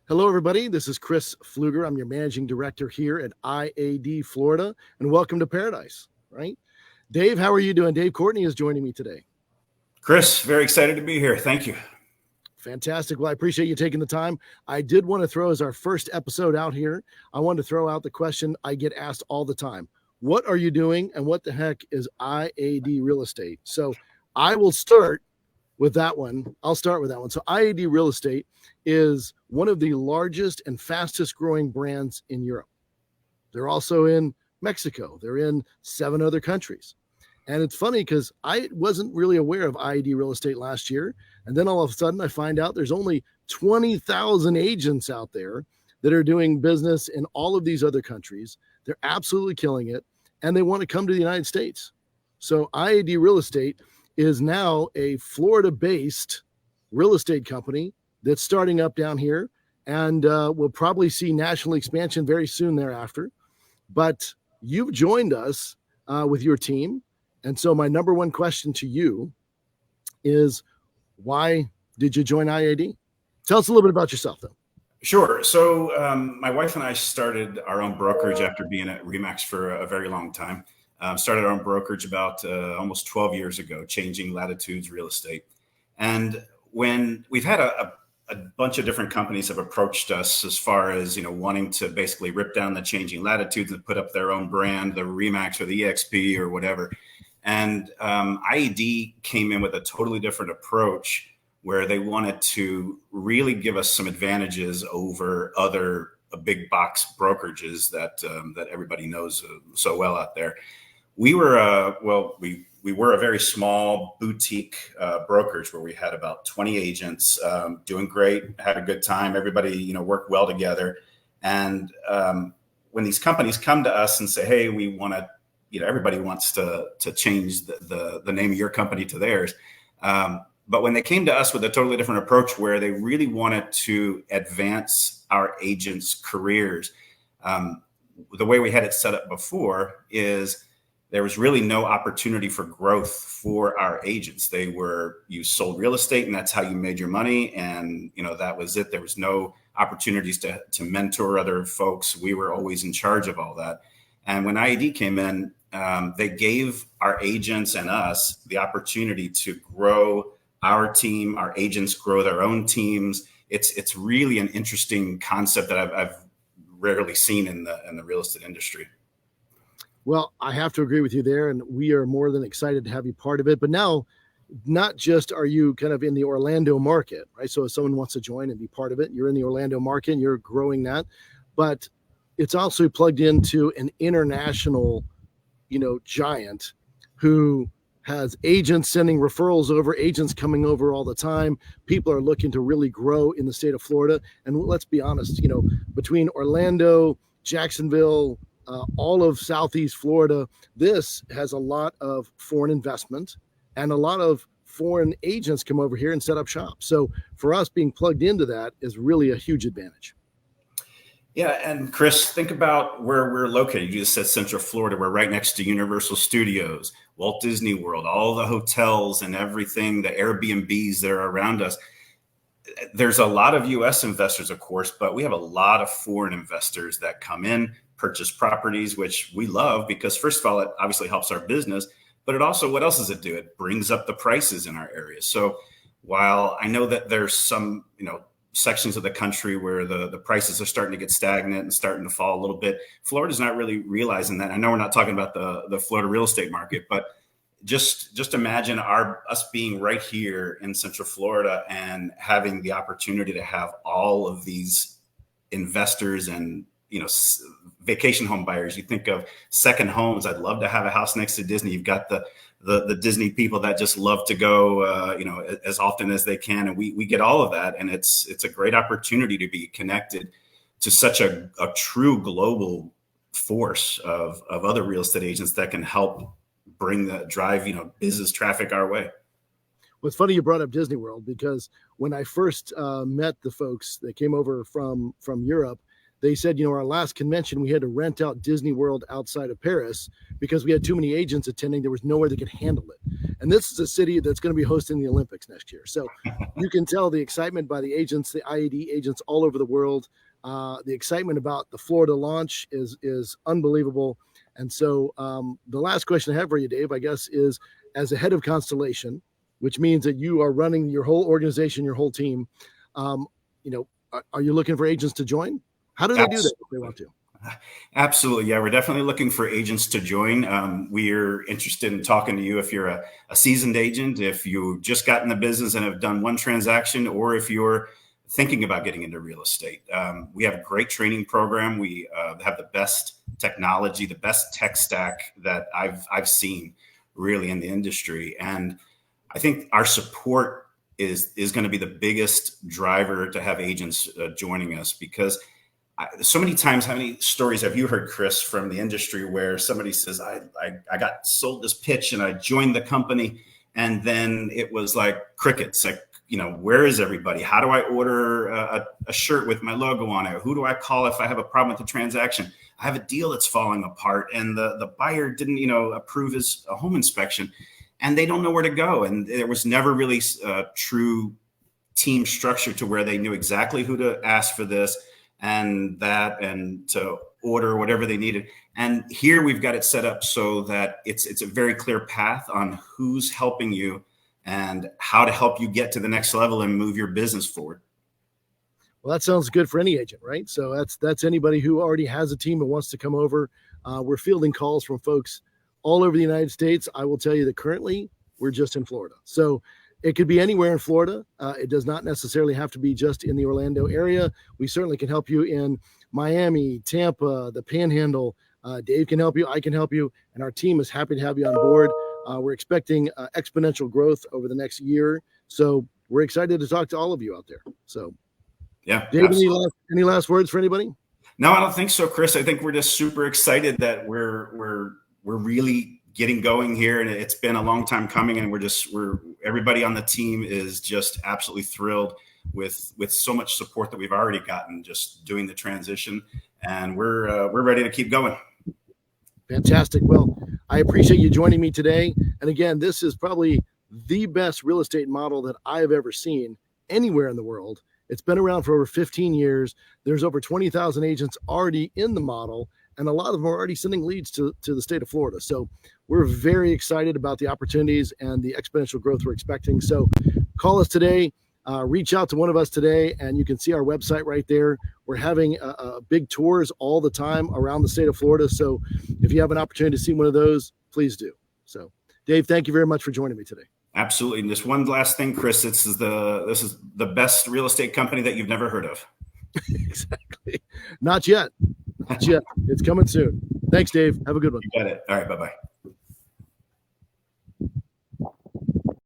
Hello, everybody. This is Chris Pflueger. I'm your managing director here at IAD Florida, and welcome to Paradise, right? Dave, how are you doing? Dave Courtney is joining me today. Chris, very excited to be here. Thank you. Fantastic. Well, I appreciate you taking the time. I did want to throw, as our first episode out here, I wanted to throw out the question I get asked all the time. What are you doing, and what the heck is IAD Real Estate? So I will start with that one. I'll start with that one. So IAD Real Estate is one of the largest and fastest growing brands in Europe. They're also in Mexico. They're in 7 other countries. And it's funny because I wasn't really aware of IAD Real Estate last year. And then all of a sudden I find out there's only 20,000 agents out there that are doing business in all of these other countries. They're absolutely killing it. And they want to come to the United States. So IAD Real Estate is now a Florida-based real estate company that's starting up down here, and we'll probably see national expansion very soon thereafter. But you've joined us with your team, and so my number one question to you is, why did you join IAD? Tell us a little bit about yourself, though. Sure. So my wife and I started our own brokerage after being at RE/MAX for a very long time. Started our own brokerage about almost 12 years ago, Changing Latitudes Real Estate. And when we've had a bunch of different companies have approached us as far as, wanting to basically rip down the Changing Latitudes and put up their own brand, the RE/MAX or the EXP or whatever. And IAD came in with a totally different approach where they wanted to really give us some advantages over other big box brokerages that everybody knows so well out there. We were we were a very small boutique brokerage where we had about 20 agents doing great, had a good time. Everybody, worked well together. And when these companies come to us and say, hey, we want to, everybody wants to change the name of your company to theirs. But when they came to us with a totally different approach where they really wanted to advance our agents' careers, the way we had it set up before is there was really no opportunity for growth for our agents. You sold real estate and that's how you made your money. And, that was it. There was no opportunities to mentor other folks. We were always in charge of all that. And when IAD came in, they gave our agents and us the opportunity to grow our team. Our agents grow their own teams. It's really an interesting concept that I've rarely seen in the real estate industry. Well, I have to agree with you there, and we are more than excited to have you part of it. But now, not just are you kind of in the Orlando market, right? So if someone wants to join and be part of it, you're in the Orlando market and you're growing that. But it's also plugged into an international, giant who has agents sending referrals over, agents coming over all the time. People are looking to really grow in the state of Florida. And let's be honest, between Orlando, Jacksonville, all of Southeast Florida, this has a lot of foreign investment and a lot of foreign agents come over here and set up shop. So for us, being plugged into that is really a huge advantage. Yeah. And Chris, think about where we're located. You just said Central Florida. We're right next to Universal Studios, Walt Disney World, all the hotels and everything, the Airbnbs that are around us. There's a lot of U.S. investors, of course, but we have a lot of foreign investors that come in, purchase properties, which we love because, first of all, it obviously helps our business, but it also, what else does it do? It brings up the prices in our area. So while I know that there's some, sections of the country where the prices are starting to get stagnant and starting to fall a little bit, Florida's not really realizing that. I know we're not talking about the Florida real estate market, but just imagine us being right here in Central Florida and having the opportunity to have all of these investors and vacation home buyers. You think of second homes. I'd love to have a house next to Disney. You've got the Disney people that just love to go, as often as they can. And we get all of that. And it's a great opportunity to be connected to such a true global force of other real estate agents that can help drive business traffic our way. Well, it's funny you brought up Disney World, because when I first met the folks that came over from Europe, they said, our last convention, we had to rent out Disney World outside of Paris because we had too many agents attending. There was nowhere that could handle it. And this is a city that's going to be hosting the Olympics next year. So you can tell the excitement by the agents, the IAD agents all over the world. The excitement about the Florida launch is unbelievable. And so the last question I have for you, Dave, I guess, is as a head of Constellation, which means that you are running your whole organization, your whole team, are you looking for agents to join? How do they do that if they want to? Absolutely. Yeah, we're definitely looking for agents to join. We are interested in talking to you if you're a seasoned agent, if you just got in the business and have done one transaction, or if you're thinking about getting into real estate. We have a great training program. We have the best technology, the best tech stack that I've seen really in the industry. And I think our support is going to be the biggest driver to have agents joining us, because so many times, how many stories have you heard, Chris, from the industry where somebody says, I got sold this pitch and I joined the company, and then it was like crickets, like, where is everybody? How do I order a shirt with my logo on it? Who do I call if I have a problem with the transaction? I have a deal that's falling apart and the buyer didn't, approve his home inspection, and they don't know where to go. And there was never really a true team structure to where they knew exactly who to ask for this and that, and to order whatever they needed. And here we've got it set up so that it's a very clear path on who's helping you and how to help you get to the next level and move your business forward. Well, that sounds good for any agent, right? So that's anybody who already has a team and wants to come over. We're fielding calls from folks all over the United States. I will tell you that currently we're just in Florida. So it could be anywhere in Florida. It does not necessarily have to be just in the Orlando area. We certainly can help you in Miami, Tampa, the Panhandle. Dave can help you. I can help you. And our team is happy to have you on board. We're expecting exponential growth over the next year. So we're excited to talk to all of you out there. So, yeah. Dave, any last words for anybody? No, I don't think so, Chris. I think we're just super excited that we're really getting going here, and it's been a long time coming, and everybody on the team is just absolutely thrilled with so much support that we've already gotten just doing the transition, and we're ready to keep going. Fantastic. Well, I appreciate you joining me today. And again, this is probably the best real estate model that I've ever seen anywhere in the world. It's been around for over 15 years. There's over 20,000 agents already in the model, and a lot of them are already sending leads to the state of Florida. So we're very excited about the opportunities and the exponential growth we're expecting. So call us today, reach out to one of us today, and you can see our website right there. We're having big tours all the time around the state of Florida. So if you have an opportunity to see one of those, please do. So Dave, thank you very much for joining me today. Absolutely. And just one last thing, Chris, this is the best real estate company that you've never heard of. Exactly. Not yet. Not yet. It's coming soon. Thanks, Dave. Have a good one. You got it. All right. Bye-bye.